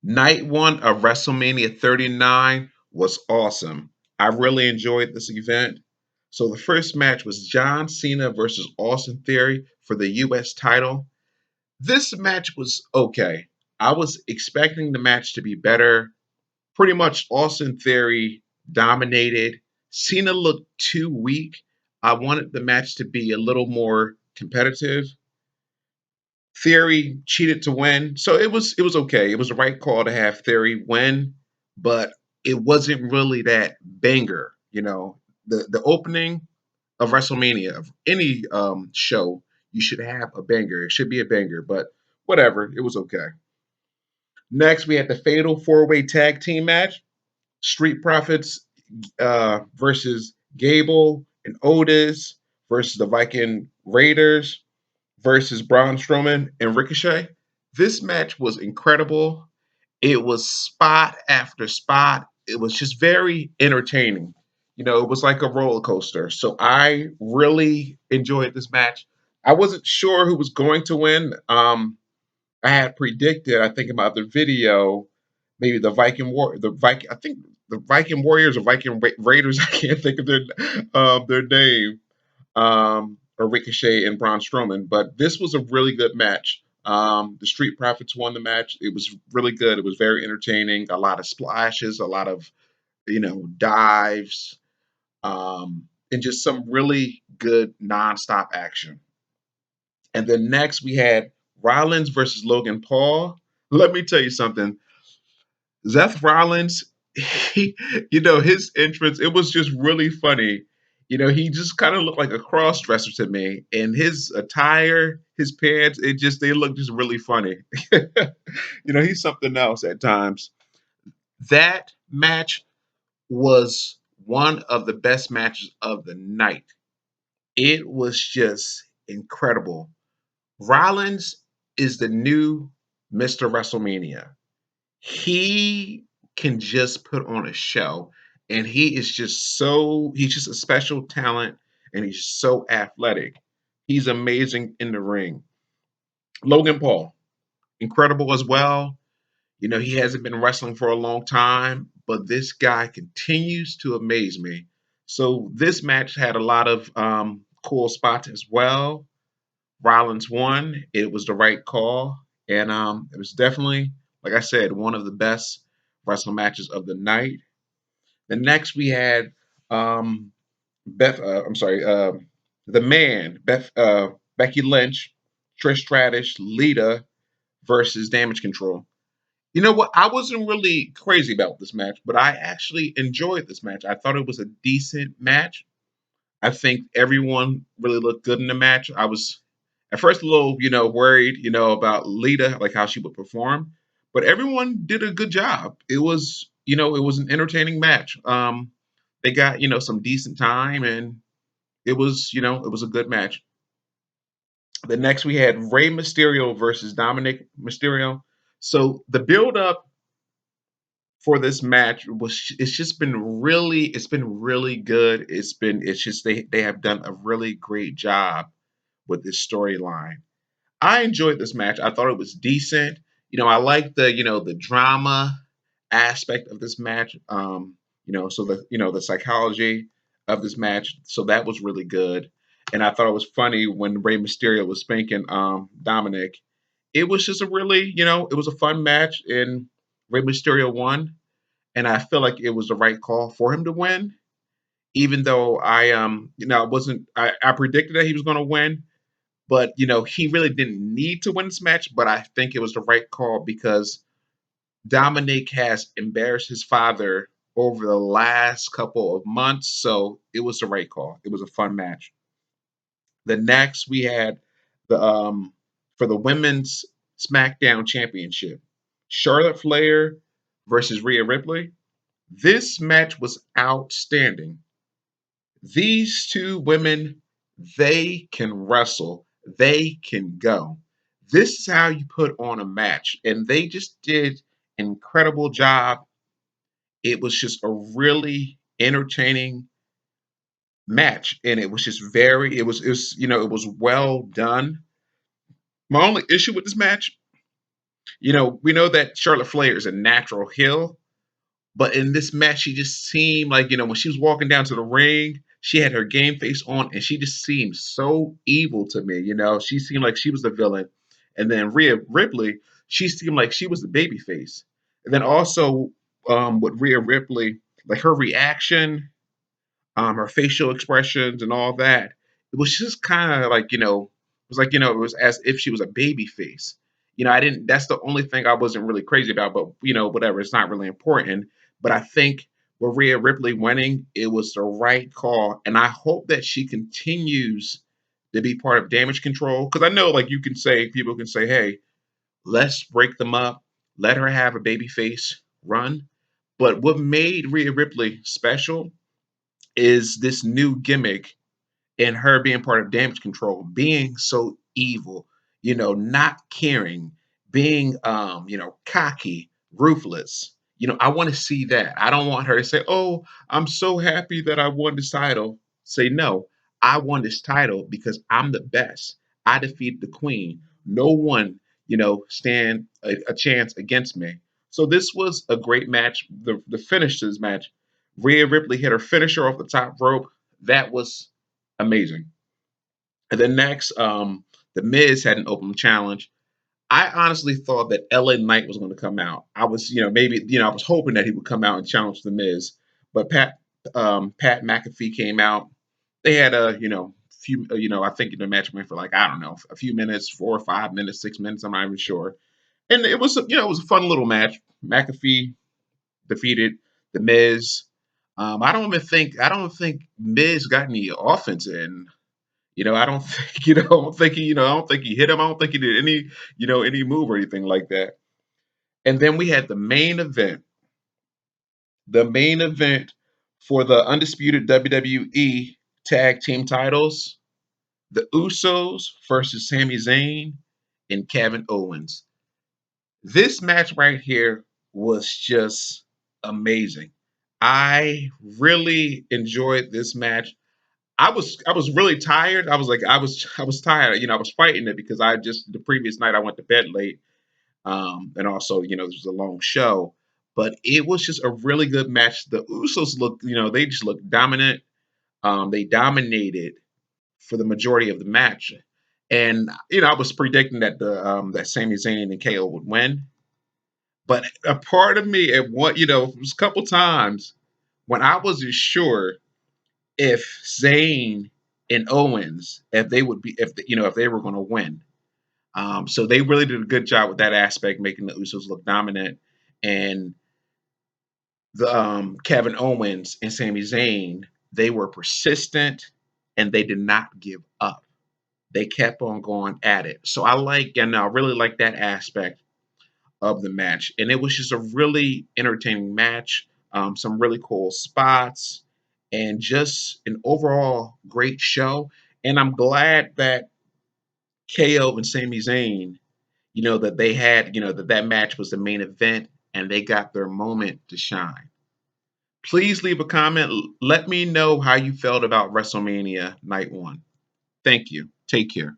Night one of WrestleMania 39 was awesome. I really enjoyed this event. So the first match was John Cena versus Austin Theory for the US title. This match was okay. I was expecting the match to be better. Pretty much Austin Theory dominated. Cena looked too weak. I wanted the match to be a little more competitive. Theory cheated to win, so it was okay. It was the right call to have Theory win, but it wasn't really that banger. The opening of WrestleMania of any show, you should have a banger. It should be a banger, but whatever. It was okay. Next, we had the Fatal Four Way Tag Team match: Street Profits versus Gable and Otis versus the Viking Raiders versus Braun Strowman and Ricochet. This match was incredible. It was spot after spot. It was just very entertaining. It was like a roller coaster. So I really enjoyed this match. I wasn't sure who was going to win. I had predicted, I think in my other video, maybe I think the Viking Warriors or Viking Raiders. I can't think of their name, or Ricochet and Braun Strowman. But this was a really good match. The Street Profits won the match. It was really good. It was very entertaining. A lot of splashes, a lot of dives, and just some really good nonstop action. And then next we had Rollins versus Logan Paul. Let me tell you something. Seth Rollins, he, his entrance, it was just really funny. He just kind of looked like a cross dresser to me, and his attire, his pants, they look just really funny. He's something else at times. That match was one of the best matches of the night. It was just incredible. Rollins is the new Mr. WrestleMania. He can just put on a show, and he's just a special talent, and he's so athletic. He's amazing in the ring. Logan Paul, incredible as well. He hasn't been wrestling for a long time, but this guy continues to amaze me. So this match had a lot of cool spots as well. Rollins won. It was the right call, and it was definitely, like I said, one of the best wrestling matches of the night. The next we had Beth. I'm sorry, the man Becky Lynch, Trish Stratus, Lita versus Damage Control. You know what? I wasn't really crazy about this match, but I actually enjoyed this match. I thought it was a decent match. I think everyone really looked good in the match. I was at first a little, worried, about Lita, like how she would perform, but everyone did a good job. It was an entertaining match. They got, some decent time, and it was a good match. The next we had Rey Mysterio versus Dominick Mysterio. So the build up for this match it's been really good. It's just they have done a really great job with this storyline. I enjoyed this match. I thought it was decent. I like the drama aspect of this match. So the psychology of this match. So that was really good. And I thought it was funny when Rey Mysterio was spanking Dominic. It was just it was a fun match, and Rey Mysterio won. And I feel like it was the right call for him to win, even though I wasn't. I predicted that he was going to win, but he really didn't need to win this match. But I think it was the right call because Dominic has embarrassed his father over the last couple of months, so it was the right call. It was a fun match. The next we had the for the women's SmackDown Championship, Charlotte Flair versus Rhea Ripley. This match was outstanding. These two women, they can wrestle, they can go. This is how you put on a match, and they just did an incredible job. It was just a really entertaining match, and it was just it was well done. My only issue with this match, We know that Charlotte Flair is a natural heel, but in this match, she just seemed like, when she was walking down to the ring, she had her game face on and she just seemed so evil to me. She seemed like she was the villain. And then Rhea Ripley, she seemed like she was the baby face. And then also with Rhea Ripley, like her reaction, her facial expressions and all that. It was just kind of like, it was like, it was as if she was a baby face. I didn't, that's the only thing I wasn't really crazy about, but, whatever, it's not really important. But I think with Rhea Ripley winning, it was the right call. And I hope that she continues to be part of damage control. Cause I know, like, people can say, hey, let's break them up, let her have a baby face run. But what made Rhea Ripley special is this new gimmick and her being part of damage control, being so evil, not caring, being cocky, ruthless. I want to see that. I don't want her to say, "Oh, I'm so happy that I won this title." Say, "No, I won this title because I'm the best. I defeated the queen. No one, stand a chance against me." So this was a great match. The finish to this match, Rhea Ripley hit her finisher off the top rope. That was amazing. And then next, the Miz had an open challenge. I honestly thought that LA Knight was going to come out. I was, maybe, I was hoping that he would come out and challenge the Miz, but Pat McAfee came out. They had a, few, I think the match went for like, I don't know, a few minutes, 4 or 5 minutes, 6 minutes. I'm not even sure. And it was, it was a fun little match. McAfee defeated the Miz. I don't think Miz got any offense in. I don't think, I don't think he hit him. I don't think he did any, any move or anything like that. And then we had the main event for the undisputed WWE tag team titles, the Usos versus Sami Zayn and Kevin Owens. This match right here was just amazing. I really enjoyed this match. I was really tired. I was tired. I was fighting it because I just the previous night I went to bed late, and also this was a long show. But it was just a really good match. The Usos they just looked dominant. They dominated for the majority of the match, and I was predicting that that Sami Zayn and KO would win. But a part of me at one, it was a couple times when I wasn't sure if Zayn and Owens, if they would be, if they were going to win. So they really did a good job with that aspect, making the Usos look dominant. And the Kevin Owens and Sami Zayn, they were persistent and they did not give up. They kept on going at it. So I really like that aspect of the match. And it was just a really entertaining match, some really cool spots, and just an overall great show. And I'm glad that KO and Sami Zayn, that they had, that match was the main event and they got their moment to shine. Please leave a comment. Let me know how you felt about WrestleMania Night 1. Thank you. Take care.